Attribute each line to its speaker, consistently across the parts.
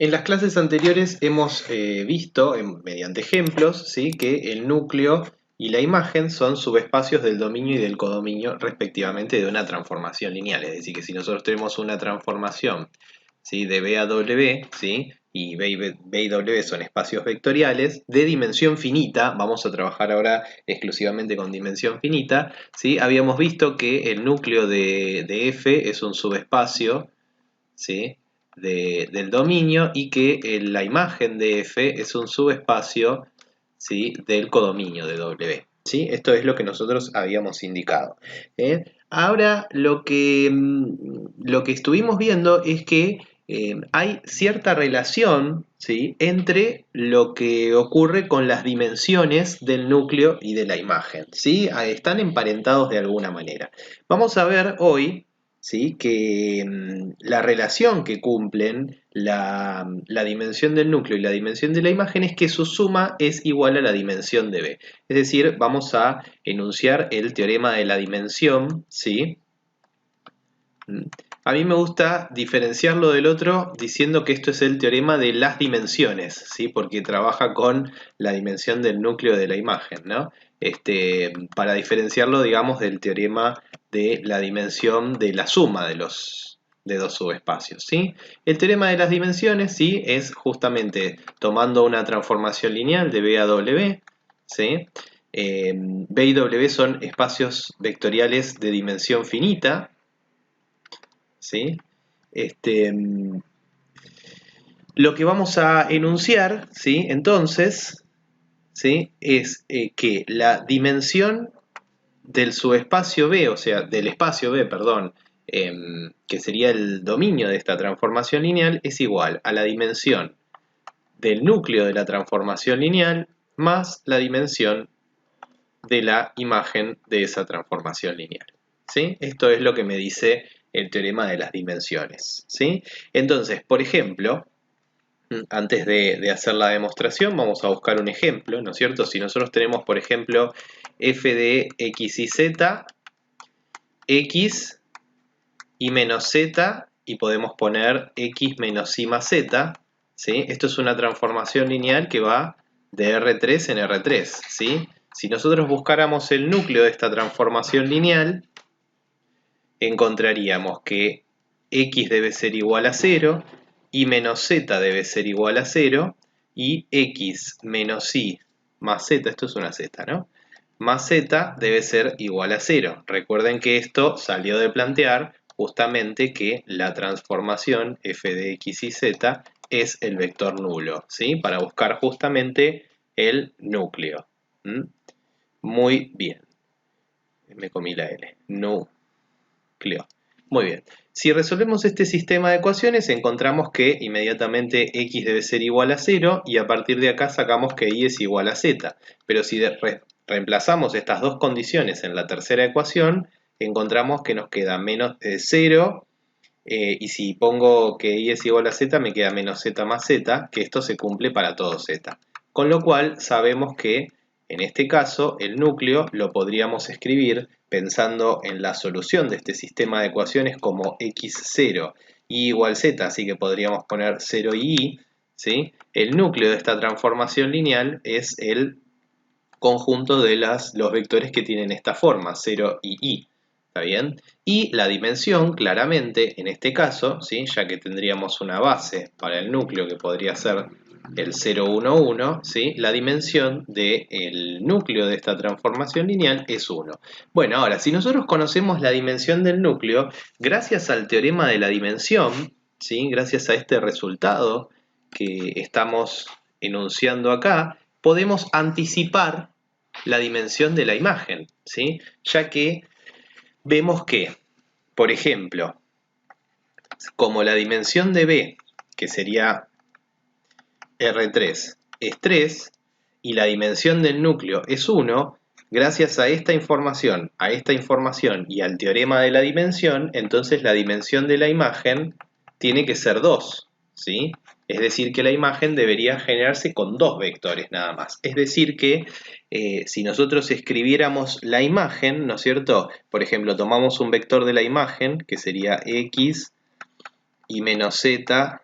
Speaker 1: En las clases anteriores hemos visto, mediante ejemplos, ¿sí?, que el núcleo y la imagen son subespacios del dominio y del codominio respectivamente de una transformación lineal. Es decir, que si nosotros tenemos una transformación, ¿sí?, de B a W, ¿sí?, y B y W son espacios vectoriales de dimensión finita, vamos a trabajar ahora exclusivamente con dimensión finita, ¿sí? Habíamos visto que el núcleo de F es un subespacio, ¿sí?, del dominio, y que la imagen de F es un subespacio, ¿sí?, del codominio de W. ¿Sí? Esto es lo que nosotros habíamos indicado. Ahora lo que estuvimos viendo es que hay cierta relación, ¿sí?, entre lo que ocurre con las dimensiones del núcleo y de la imagen, ¿sí? Están emparentados de alguna manera. Vamos a ver hoy, ¿sí?, que la relación que cumplen la dimensión del núcleo y la dimensión de la imagen es que su suma es igual a la dimensión de B. Es decir, vamos a enunciar el teorema de la dimensión, ¿sí? A mí me gusta diferenciarlo del otro diciendo que esto es el teorema de las dimensiones, ¿sí?, porque trabaja con la dimensión del núcleo de la imagen, ¿no? Para diferenciarlo, digamos, del teorema de la dimensión de la suma de dos subespacios, ¿sí? El teorema de las dimensiones, ¿sí?, es justamente tomando una transformación lineal de B a W, ¿sí? B y W son espacios vectoriales de dimensión finita, ¿sí? Este, lo que vamos a enunciar, ¿sí?, entonces, ¿sí?, es que la dimensión del subespacio B, o sea, del espacio B, perdón, que sería el dominio de esta transformación lineal, es igual a la dimensión del núcleo de la transformación lineal más la dimensión de la imagen de esa transformación lineal, ¿sí? Esto es lo que me dice el teorema de las dimensiones, ¿sí? Entonces, por ejemplo, antes de hacer la demostración, vamos a buscar un ejemplo, ¿no es cierto? Si nosotros tenemos, por ejemplo, f de x y z, x y menos z, y podemos poner x menos y más z, ¿sí? Esto es una transformación lineal que va de R3 en R3, ¿sí? Si nosotros buscáramos el núcleo de esta transformación lineal, encontraríamos que x debe ser igual a 0, y menos z debe ser igual a 0, y x menos y más z, esto es una z, ¿no?, más z debe ser igual a 0. Recuerden que esto salió de plantear justamente que la transformación f de x y z es el vector nulo, ¿sí?, para buscar justamente el núcleo. Muy bien. Me comí la L. Núcleo. Muy bien. Si resolvemos este sistema de ecuaciones, encontramos que inmediatamente x debe ser igual a 0, y a partir de acá sacamos que y es igual a z. Pero si reemplazamos estas dos condiciones en la tercera ecuación, encontramos que nos queda menos 0, y si pongo que y es igual a z, me queda menos z más z, que esto se cumple para todo z. Con lo cual sabemos que en este caso el núcleo lo podríamos escribir pensando en la solución de este sistema de ecuaciones como x0 y igual z, así que podríamos poner 0 y y, ¿sí? El núcleo de esta transformación lineal es el conjunto de los vectores que tienen esta forma, 0 y y. ¿Está bien? Y la dimensión, claramente, en este caso, ¿sí?, ya que tendríamos una base para el núcleo que podría ser el 0, 1, 1, ¿sí?, la dimensión del núcleo de esta transformación lineal es 1. Bueno, ahora, si nosotros conocemos la dimensión del núcleo, gracias al teorema de la dimensión, ¿sí?, gracias a este resultado que estamos enunciando acá, podemos anticipar la dimensión de la imagen, ¿sí?, ya que vemos que, por ejemplo, como la dimensión de B, que sería R3, es 3, y la dimensión del núcleo es 1, gracias a esta información y al teorema de la dimensión, entonces la dimensión de la imagen tiene que ser 2, ¿sí? Es decir, que la imagen debería generarse con dos vectores nada más. Es decir que si nosotros escribiéramos la imagen, ¿no es cierto? Por ejemplo, tomamos un vector de la imagen, que sería x y menos z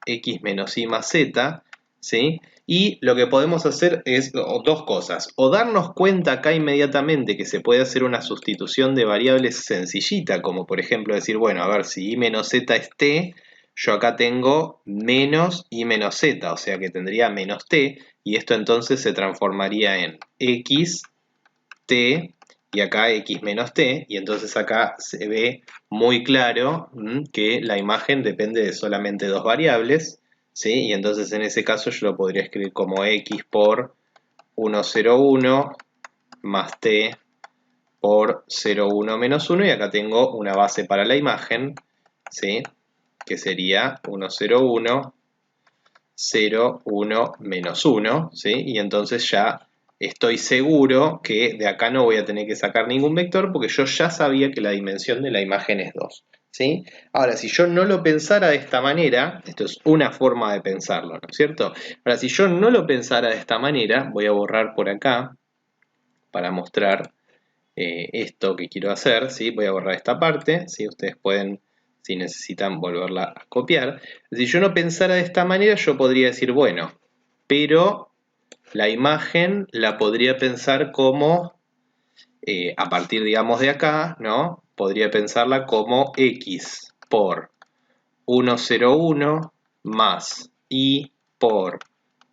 Speaker 1: x menos y más z, ¿sí? Y lo que podemos hacer es dos cosas. O darnos cuenta acá inmediatamente que se puede hacer una sustitución de variables sencillita, como por ejemplo decir, bueno, a ver, si y menos z es t, yo acá tengo menos y menos z, o sea que tendría menos t, y esto entonces se transformaría en x, t, y acá x menos t, y entonces acá se ve muy claro que la imagen depende de solamente dos variables, ¿sí? Y entonces en ese caso yo lo podría escribir como x por 1, 0, 1 más t por 0, 1 menos 1, y acá tengo una base para la imagen, ¿sí? Que sería 1, 0, 1, 0, 1, menos 1, ¿sí? Y entonces ya estoy seguro que de acá no voy a tener que sacar ningún vector porque yo ya sabía que la dimensión de la imagen es 2, ¿sí? Ahora, si yo no lo pensara de esta manera, esto es una forma de pensarlo, ¿no es cierto? Ahora, si yo no lo pensara de esta manera, voy a borrar por acá para mostrar esto que quiero hacer, ¿sí? Voy a borrar esta parte, ¿sí? Ustedes pueden, si necesitan, volverla a copiar. Si yo no pensara de esta manera, yo podría decir, bueno, pero la imagen la podría pensar como, a partir, digamos, de acá, ¿no? Podría pensarla como x por 1, 0, 1 más y por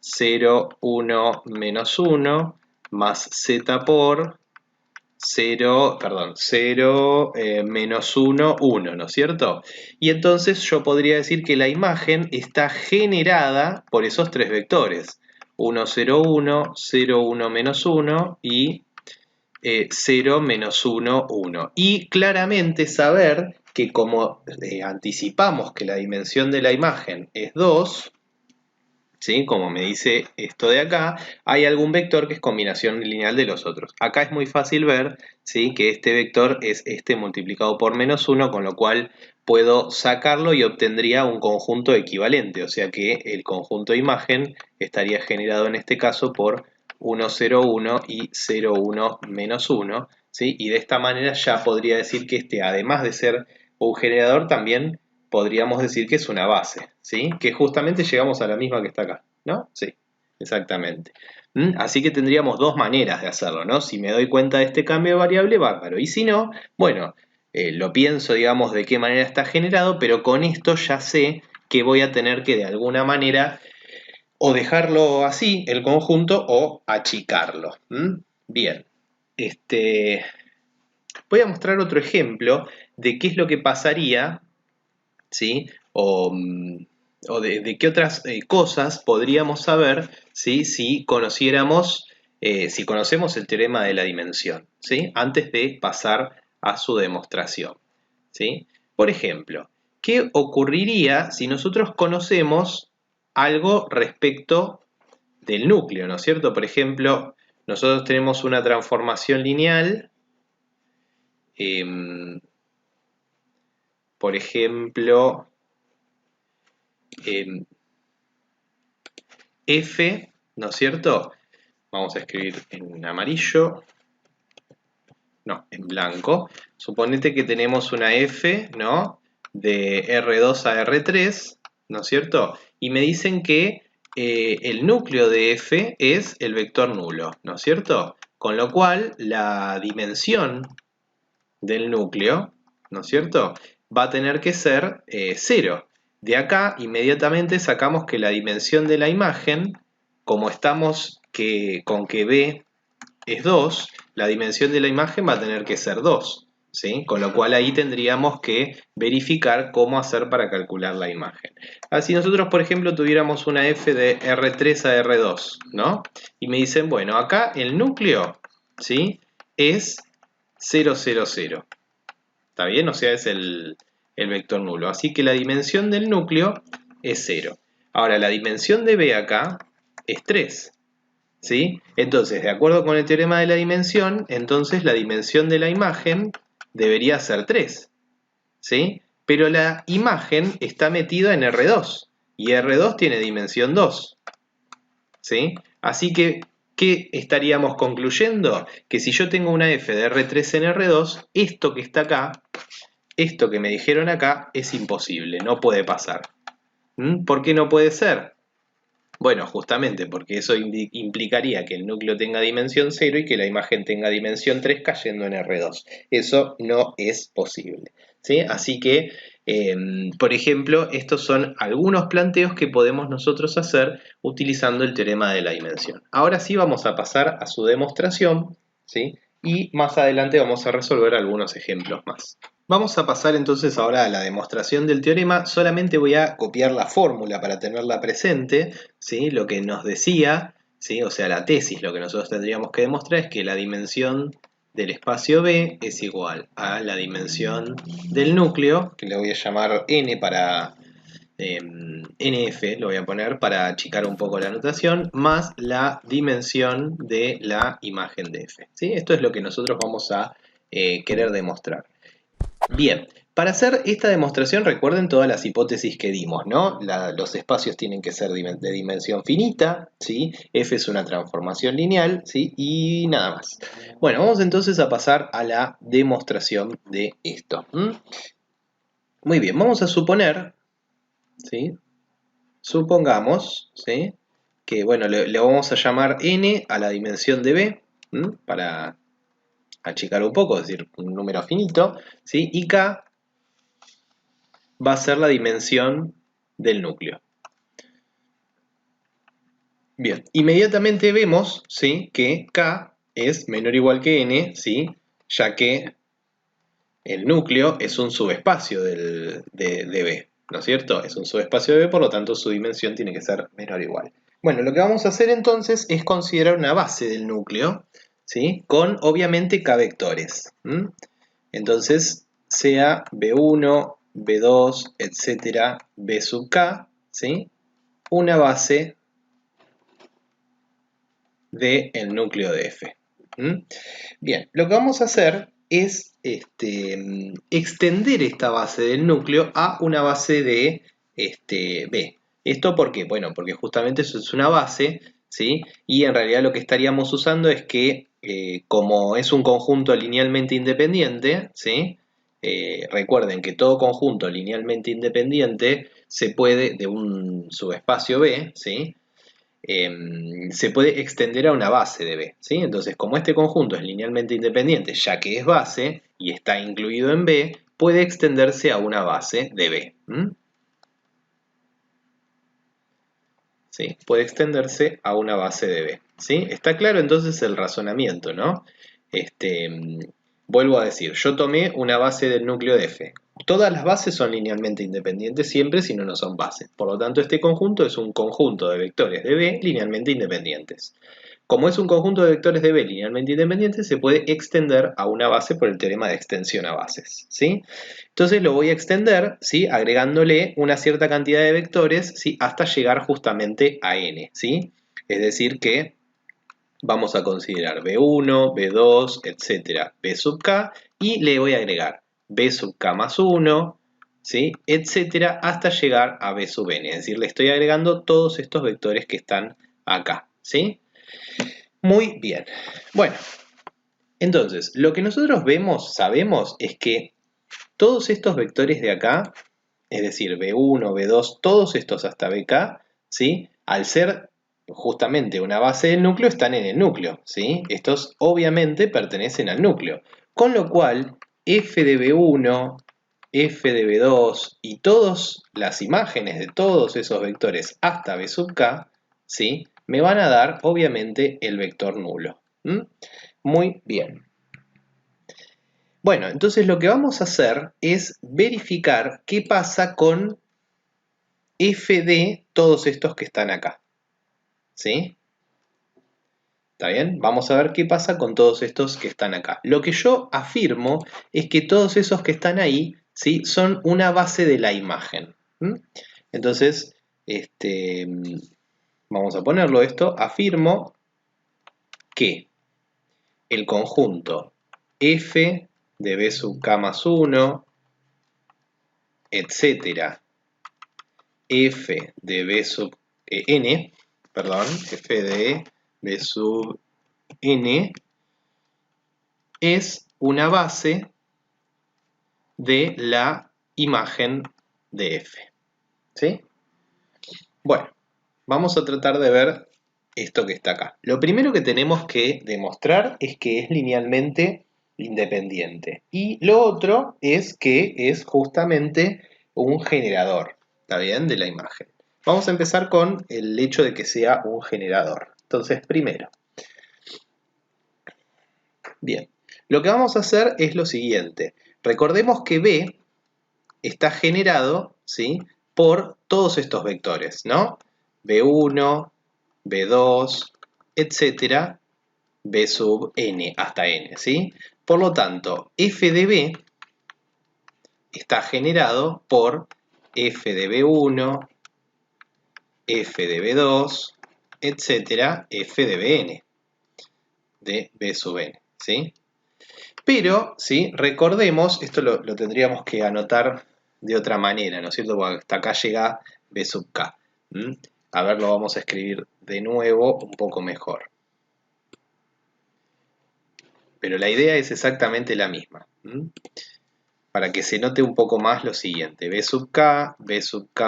Speaker 1: 0, 1 menos 1 más z por 0, perdón, 0 menos 1, 1, ¿no es cierto? Y entonces yo podría decir que la imagen está generada por esos tres vectores. 1, 0, 1, 0, 1 menos 1 y 0 menos 1, 1. Y claramente saber que como anticipamos que la dimensión de la imagen es 2, ¿sí? Como me dice esto de acá, hay algún vector que es combinación lineal de los otros. Acá es muy fácil ver, ¿sí? Que este vector es este multiplicado por menos 1, con lo cual puedo sacarlo y obtendría un conjunto equivalente. O sea que el conjunto de imagen estaría generado en este caso por 1, 0, 1 y 0, 1 menos 1. ¿Sí? Y de esta manera ya podría decir que este, además de ser un generador, también podríamos decir que es una base, ¿sí? Que justamente llegamos a la misma que está acá, ¿no? Sí, exactamente. Así que tendríamos dos maneras de hacerlo, ¿no? Si me doy cuenta de este cambio de variable, bárbaro. Y si no, bueno, lo pienso, digamos, de qué manera está generado, pero con esto ya sé que voy a tener que de alguna manera o dejarlo así, el conjunto, o achicarlo. Bien, voy a mostrar otro ejemplo de qué es lo que pasaría, ¿sí? O de qué otras cosas podríamos saber, ¿sí? Si conociéramos, si conocemos el teorema de la dimensión, ¿sí? Antes de pasar a su demostración, ¿sí? Por ejemplo, ¿qué ocurriría si nosotros conocemos algo respecto del núcleo, ¿no es cierto? Por ejemplo, nosotros tenemos una transformación lineal, em, por ejemplo, F, ¿no es cierto? Vamos a escribir en amarillo, no, en blanco. Suponete que tenemos una F, ¿no? De R2 a R3, ¿no es cierto? Y me dicen que el núcleo de F es el vector nulo, ¿no es cierto? Con lo cual, la dimensión del núcleo, ¿no es cierto? Va a tener que ser 0. De acá inmediatamente sacamos que la dimensión de la imagen, como estamos con que B es 2, la dimensión de la imagen va a tener que ser 2. ¿Sí? Con lo cual ahí tendríamos que verificar cómo hacer para calcular la imagen. Así nosotros, por ejemplo, tuviéramos una f de R3 a R2, ¿no? Y me dicen, bueno, acá el núcleo, ¿sí? Es 0, 0, 0. ¿Está bien? O sea, es el vector nulo. Así que la dimensión del núcleo es 0. Ahora, la dimensión de B acá es 3. ¿Sí? Entonces, de acuerdo con el teorema de la dimensión, entonces la dimensión de la imagen debería ser 3. ¿Sí? Pero la imagen está metida en R2. Y R2 tiene dimensión 2. ¿Sí? Así que, ¿qué estaríamos concluyendo? Que si yo tengo una f de R3 en R2, esto que está acá, esto que me dijeron acá, es imposible, no puede pasar. ¿Por qué no puede ser? Bueno, justamente porque eso implicaría que el núcleo tenga dimensión 0 y que la imagen tenga dimensión 3 cayendo en R2. Eso no es posible, ¿sí? Así que, por ejemplo, estos son algunos planteos que podemos nosotros hacer utilizando el teorema de la dimensión. Ahora sí vamos a pasar a su demostración, ¿sí? Y más adelante vamos a resolver algunos ejemplos más. Vamos a pasar entonces ahora a la demostración del teorema. Solamente voy a copiar la fórmula para tenerla presente, ¿sí? Lo que nos decía, ¿sí? O sea, la tesis, lo que nosotros tendríamos que demostrar es que la dimensión del espacio B es igual a la dimensión del núcleo, que le voy a llamar n para nf, lo voy a poner para achicar un poco la notación, más la dimensión de la imagen de f, ¿sí? Esto es lo que nosotros vamos a querer demostrar. Bien, para hacer esta demostración recuerden todas las hipótesis que dimos, ¿no? Los espacios tienen que ser de dimensión finita, ¿sí? F es una transformación lineal, ¿sí? Y nada más. Bueno, vamos entonces a pasar a la demostración de esto. Muy bien, vamos a suponer, ¿sí? Supongamos, ¿sí? Que, bueno, le vamos a llamar n a la dimensión de b, para achicar un poco, es decir, un número finito, ¿sí? Y k va a ser la dimensión del núcleo. Bien, inmediatamente vemos, ¿sí? Que k es menor o igual que n, ¿sí? Ya que el núcleo es un subespacio de B, ¿no es cierto? Es un subespacio de B, por lo tanto su dimensión tiene que ser menor o igual. Bueno, lo que vamos a hacer entonces es considerar una base del núcleo, ¿sí? Con obviamente k vectores. Entonces, sea B1, B2, etcétera, B sub k, ¿sí? Una base del núcleo de F. Bien, lo que vamos a hacer es extender esta base del núcleo a una base de B. ¿Esto por qué? Bueno, porque justamente eso es una base, ¿sí? Y en realidad lo que estaríamos usando es que, como es un conjunto linealmente independiente, ¿sí? Recuerden que todo conjunto linealmente independiente se puede, de un subespacio B, ¿sí? Se puede extender a una base de B, ¿sí? Entonces, como este conjunto es linealmente independiente, ya que es base y está incluido en B, puede extenderse a una base de B. ¿Sí? Puede extenderse a una base de B. ¿Sí? Está claro entonces el razonamiento, ¿no? Vuelvo a decir, yo tomé una base del núcleo de F. Todas las bases son linealmente independientes siempre si no son bases. Por lo tanto, este conjunto es un conjunto de vectores de B linealmente independientes. Como es un conjunto de vectores de B linealmente independientes, se puede extender a una base por el teorema de extensión a bases, ¿sí? Entonces lo voy a extender, ¿sí? Agregándole una cierta cantidad de vectores, ¿sí? Hasta llegar justamente a n, ¿sí? Es decir que vamos a considerar B1, B2, etcétera, B sub k, y le voy a agregar B sub k más 1, ¿sí? Etcétera, hasta llegar a B sub n. Es decir, le estoy agregando todos estos vectores que están acá, ¿sí? Muy bien. Bueno, entonces, lo que nosotros vemos, sabemos, es que todos estos vectores de acá, es decir, B1, B2, todos estos hasta BK, ¿sí? Al ser justamente una base del núcleo, están en el núcleo, ¿sí? Estos obviamente pertenecen al núcleo. Con lo cual, f de B1, f de B2 y todas las imágenes de todos esos vectores hasta B sub k, ¿sí? Me van a dar, obviamente, el vector nulo. Muy bien. Bueno, entonces lo que vamos a hacer es verificar qué pasa con f de todos estos que están acá. ¿Sí? ¿Está bien? Vamos a ver qué pasa con todos estos que están acá. Lo que yo afirmo es que todos esos que están ahí, ¿sí? Son una base de la imagen. Entonces, vamos a ponerlo esto. Afirmo que el conjunto f de b sub k más 1, etcétera, f de b sub n, perdón, f de b sub n es una base de la imagen de f. ¿Sí? Bueno, vamos a tratar de ver esto que está acá. Lo primero que tenemos que demostrar es que es linealmente independiente. Y lo otro es que es justamente un generador, ¿está bien? De la imagen. Vamos a empezar con el hecho de que sea un generador. Entonces, primero, bien, lo que vamos a hacer es lo siguiente. Recordemos que B está generado, ¿sí?, por todos estos vectores, ¿no? B1, B2, etcétera, B sub n hasta n, ¿sí? Por lo tanto, f de B está generado por f de B1, f de B2, etcétera, f de Bn, de B sub n, ¿sí? Pero, ¿sí?, recordemos, esto lo tendríamos que anotar de otra manera, ¿no es cierto? Porque hasta acá llega B sub k. A ver, lo vamos a escribir de nuevo un poco mejor. Pero la idea es exactamente la misma. Para que se note un poco más lo siguiente. B sub k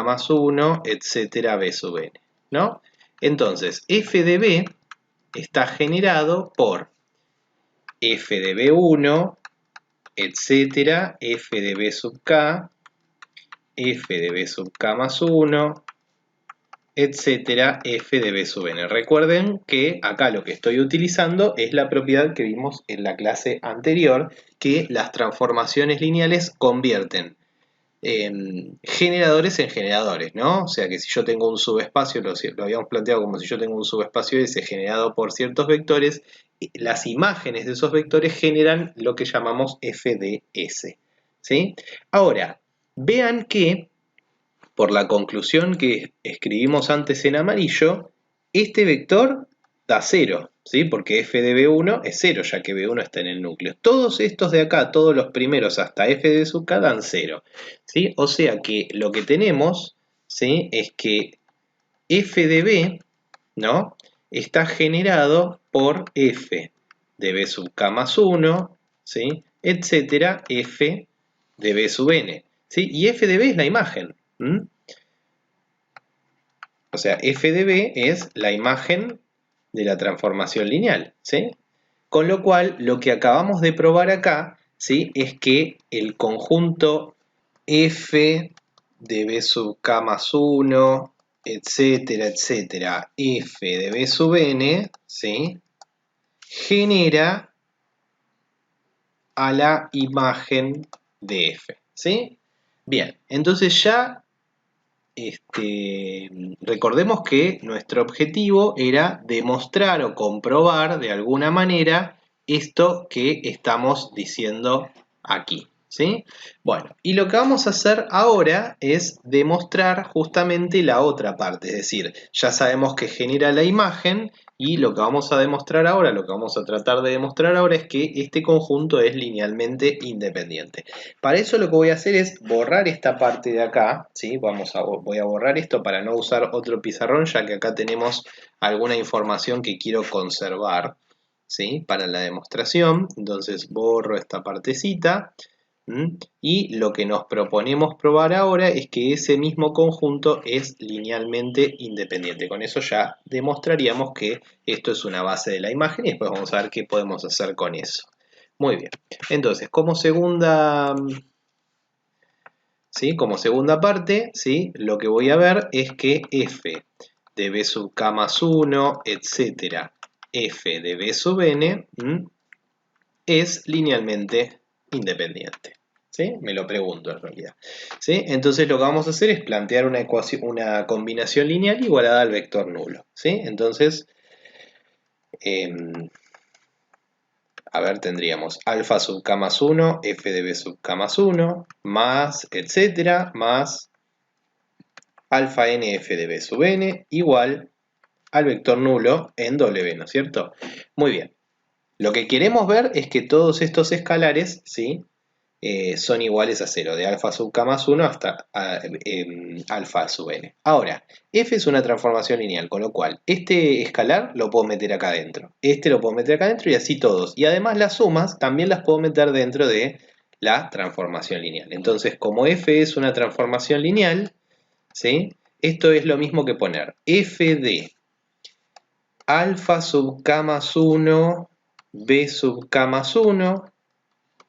Speaker 1: más 1, etcétera, B sub n, ¿no? Entonces, f de B está generado por f de B1, etcétera, f de B sub k, f de B sub k más 1, etcétera, f de B sub n. Recuerden que acá lo que estoy utilizando es la propiedad que vimos en la clase anterior, que las transformaciones lineales convierten generadores en generadores, ¿no? O sea que si yo tengo un subespacio, lo habíamos planteado como si yo tengo un subespacio S generado por ciertos vectores, las imágenes de esos vectores generan lo que llamamos f de S, ¿sí? Ahora, vean que por la conclusión que escribimos antes en amarillo, este vector da 0, ¿sí? Porque f de B1 es 0, ya que B1 está en el núcleo. Todos estos de acá, todos los primeros hasta f de sub k dan 0, ¿sí? O sea que lo que tenemos, ¿sí?, es que f de B, ¿no?, está generado por f de B sub k más 1, ¿sí?, etcétera, f de B sub n, ¿sí? Y f de B es la imagen. O sea, f de B es la imagen de la transformación lineal, ¿sí? Con lo cual, lo que acabamos de probar acá, ¿sí?, es que el conjunto f de B sub k más 1, etcétera, etcétera, f de B sub n, ¿sí?, genera a la imagen de f, ¿sí? Bien, entonces ya recordemos que nuestro objetivo era demostrar o comprobar de alguna manera esto que estamos diciendo aquí, ¿sí? Bueno, y lo que vamos a hacer ahora es demostrar justamente la otra parte, es decir, ya sabemos que genera la imagen y lo que vamos a demostrar ahora, lo que vamos a tratar de demostrar ahora es que este conjunto es linealmente independiente. Para eso lo que voy a hacer es borrar esta parte de acá, ¿sí? Voy a borrar esto para no usar otro pizarrón, ya que acá tenemos alguna información que quiero conservar, ¿sí?, para la demostración. Entonces borro esta partecita. Y lo que nos proponemos probar ahora es que ese mismo conjunto es linealmente independiente. Con eso ya demostraríamos que esto es una base de la imagen y después vamos a ver qué podemos hacer con eso. Muy bien, entonces como segunda parte, ¿sí?, lo que voy a ver es que f de B sub k más 1, etcétera, f de B sub n es linealmente independiente, ¿sí? Me lo pregunto en realidad, ¿sí? Entonces lo que vamos a hacer es plantear una combinación lineal igualada al vector nulo, ¿sí? Entonces, a ver, tendríamos alfa sub k más 1, f de B sub k más 1, más, etcétera, más alfa n f de B sub n igual al vector nulo en W, ¿no es cierto? Muy bien. Lo que queremos ver es que todos estos escalares, ¿sí?, son iguales a 0, de alfa sub k más 1 hasta alfa sub n. Ahora, f es una transformación lineal, con lo cual este escalar lo puedo meter acá adentro, este lo puedo meter acá adentro y así todos. Y además las sumas también las puedo meter dentro de la transformación lineal. Entonces, como f es una transformación lineal, ¿sí?, esto es lo mismo que poner f de alfa sub k más 1, b sub k más 1,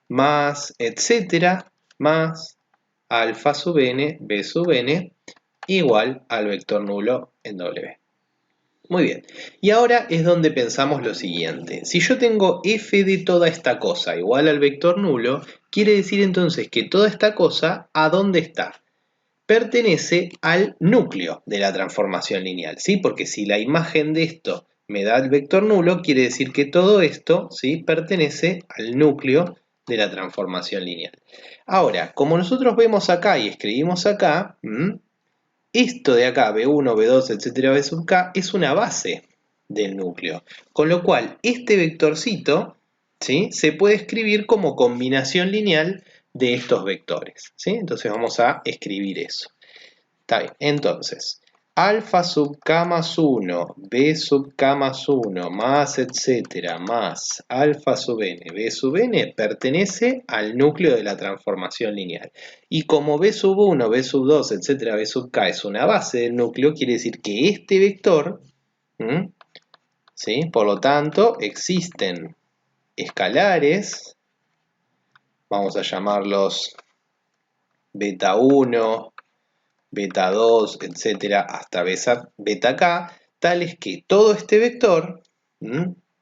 Speaker 1: más etcétera, más alfa sub n, b sub n, igual al vector nulo en W. Muy bien, y ahora es donde pensamos lo siguiente. Si yo tengo f de toda esta cosa igual al vector nulo, quiere decir entonces que toda esta cosa, ¿a dónde está? Pertenece al núcleo de la transformación lineal, ¿sí? Porque si la imagen de esto me da el vector nulo, quiere decir que todo esto, ¿sí?, pertenece al núcleo de la transformación lineal. Ahora, como nosotros vemos acá y escribimos acá, esto de acá, B1, B2, etcétera, B sub k, es una base del núcleo. Con lo cual, este vectorcito, ¿sí?, se puede escribir como combinación lineal de estos vectores, ¿sí? Entonces vamos a escribir eso. Está bien, entonces, alfa sub k más 1, b sub k más 1, más etcétera, más alfa sub n, b sub n, pertenece al núcleo de la transformación lineal. Y como b sub 1, b sub 2, etcétera, b sub k es una base del núcleo, quiere decir que este vector, ¿sí?, por lo tanto, existen escalares, vamos a llamarlos beta 1, beta 2, etcétera, hasta beta k, tales que todo este vector,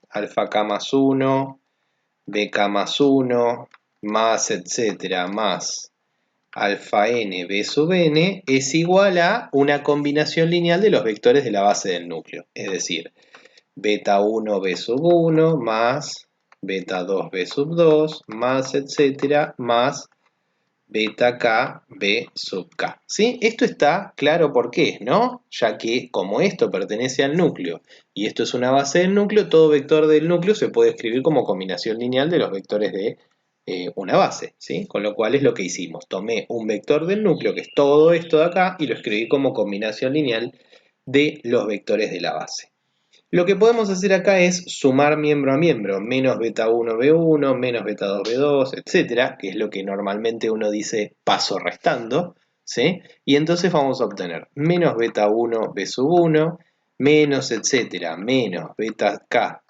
Speaker 1: alfa k más 1, bk más 1, más etcétera, más alfa n, b sub n, es igual a una combinación lineal de los vectores de la base del núcleo. Es decir, beta 1, b sub 1, más beta 2, b sub 2, más etcétera, más beta k, b sub k. ¿Sí? Esto está claro por qué, ¿no? Ya que como esto pertenece al núcleo y esto es una base del núcleo, todo vector del núcleo se puede escribir como combinación lineal de los vectores de una base, ¿sí? Con lo cual es lo que hicimos. Tomé un vector del núcleo, que es todo esto de acá, y lo escribí como combinación lineal de los vectores de la base. Lo que podemos hacer acá es sumar miembro a miembro, menos beta 1, B1, menos beta 2, B2, etcétera, que es lo que normalmente uno dice paso restando, ¿sí? Y entonces vamos a obtener menos beta 1, B sub 1, menos etcétera, menos beta K,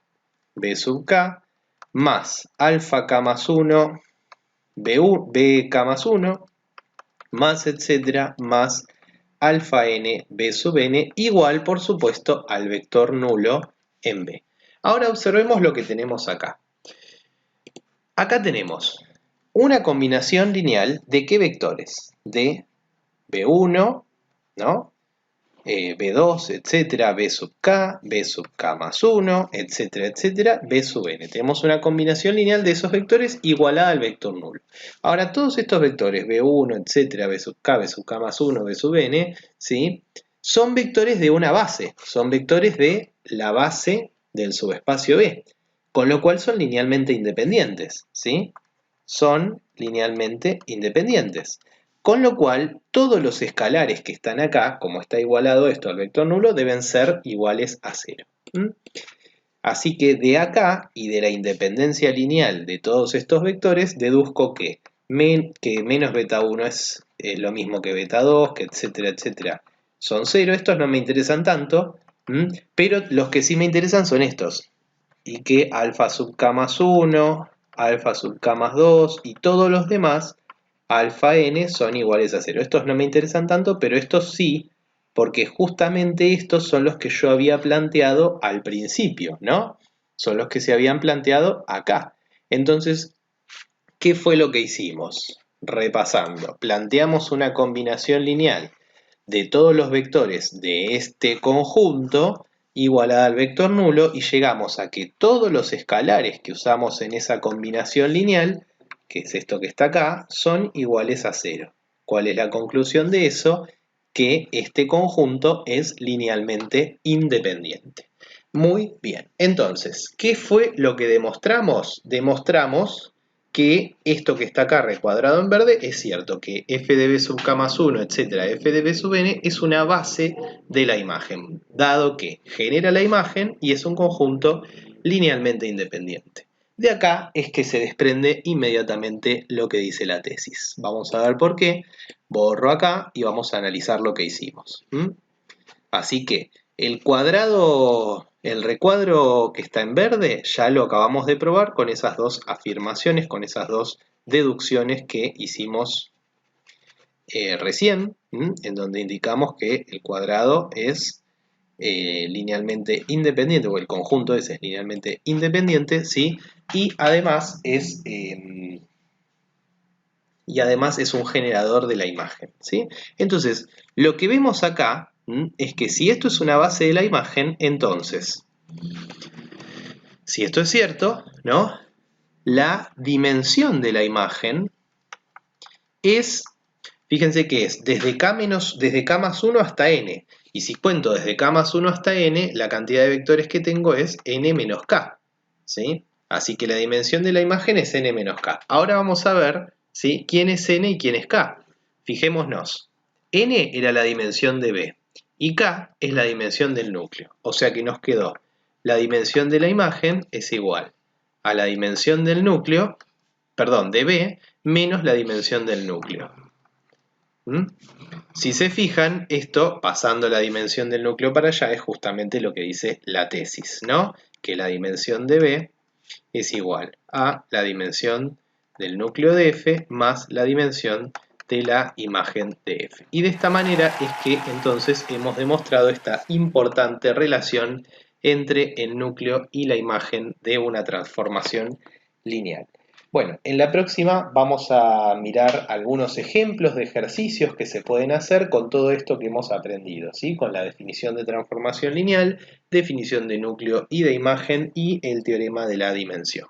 Speaker 1: B sub K, más alfa K más 1, BK más 1, más etcétera, más alfa n, b sub n, igual, por supuesto, al vector nulo en B. Ahora observemos lo que tenemos acá. Acá tenemos una combinación lineal de ¿qué vectores? De B1, ¿no? B2, etcétera, B sub k más 1, etcétera, etcétera, B sub n. Tenemos una combinación lineal de esos vectores igualada al vector nulo. Ahora, todos estos vectores, B1, etcétera, B sub k más 1, B sub n, ¿sí?, son vectores de una base, son vectores de la base del subespacio B, con lo cual son linealmente independientes, ¿sí? Son linealmente independientes. Con lo cual, todos los escalares que están acá, como está igualado esto al vector nulo, deben ser iguales a 0. Así que de acá y de la independencia lineal de todos estos vectores, deduzco que menos beta 1 es lo mismo que beta 2, que etcétera, etcétera, son 0. Estos no me interesan tanto, pero los que sí me interesan son estos. Y que alfa sub k más 1, alfa sub k más 2 y todos los demás alfa n son iguales a 0. Estos no me interesan tanto, pero estos sí, porque justamente estos son los que yo había planteado al principio, ¿no? Son los que se habían planteado acá. Entonces, ¿qué fue lo que hicimos? Repasando, planteamos una combinación lineal de todos los vectores de este conjunto igualada al vector nulo y llegamos a que todos los escalares que usamos en esa combinación lineal, que es esto que está acá, son iguales a 0. ¿Cuál es la conclusión de eso? Que este conjunto es linealmente independiente. Muy bien, entonces, ¿qué fue lo que demostramos? Demostramos que esto que está acá recuadrado en verde es cierto, que f de b sub k más 1, etcétera, f de b sub n es una base de la imagen, dado que genera la imagen y es un conjunto linealmente independiente. De acá es que se desprende inmediatamente lo que dice la tesis. Vamos a ver por qué. borro acá y vamos a analizar lo que hicimos. Así que el cuadrado, el recuadro que está en verde, ya lo acabamos de probar con esas dos afirmaciones, con esas dos deducciones que hicimos recién, en donde indicamos que el cuadrado es linealmente independiente, o el conjunto ese es linealmente independiente, ¿sí? Y además es un generador de la imagen, ¿sí? Entonces, lo que vemos acá es que si esto es una base de la imagen, entonces, si esto es cierto, ¿no? La dimensión de la imagen es, fíjense que es desde K más 1 hasta n. Y si cuento desde K más 1 hasta n, la cantidad de vectores que tengo es n menos K, ¿sí? Así que la dimensión de la imagen es n menos K. Ahora vamos a ver, ¿sí? ¿Quién es n y quién es K? Fijémonos. N era la dimensión de B y K es la dimensión del núcleo. O sea que nos quedó la dimensión de la imagen es igual a la dimensión del núcleo, perdón, de B, menos la dimensión del núcleo. Si se fijan, esto, pasando la dimensión del núcleo para allá, es justamente lo que dice la tesis, ¿no? Que la dimensión de B es igual a la dimensión del núcleo de F más la dimensión de la imagen de F. Y de esta manera es que entonces hemos demostrado esta importante relación entre el núcleo y la imagen de una transformación lineal. Bueno, en la próxima vamos a mirar algunos ejemplos de ejercicios que se pueden hacer con todo esto que hemos aprendido, ¿sí? Con la definición de transformación lineal, definición de núcleo y de imagen y el teorema de la dimensión.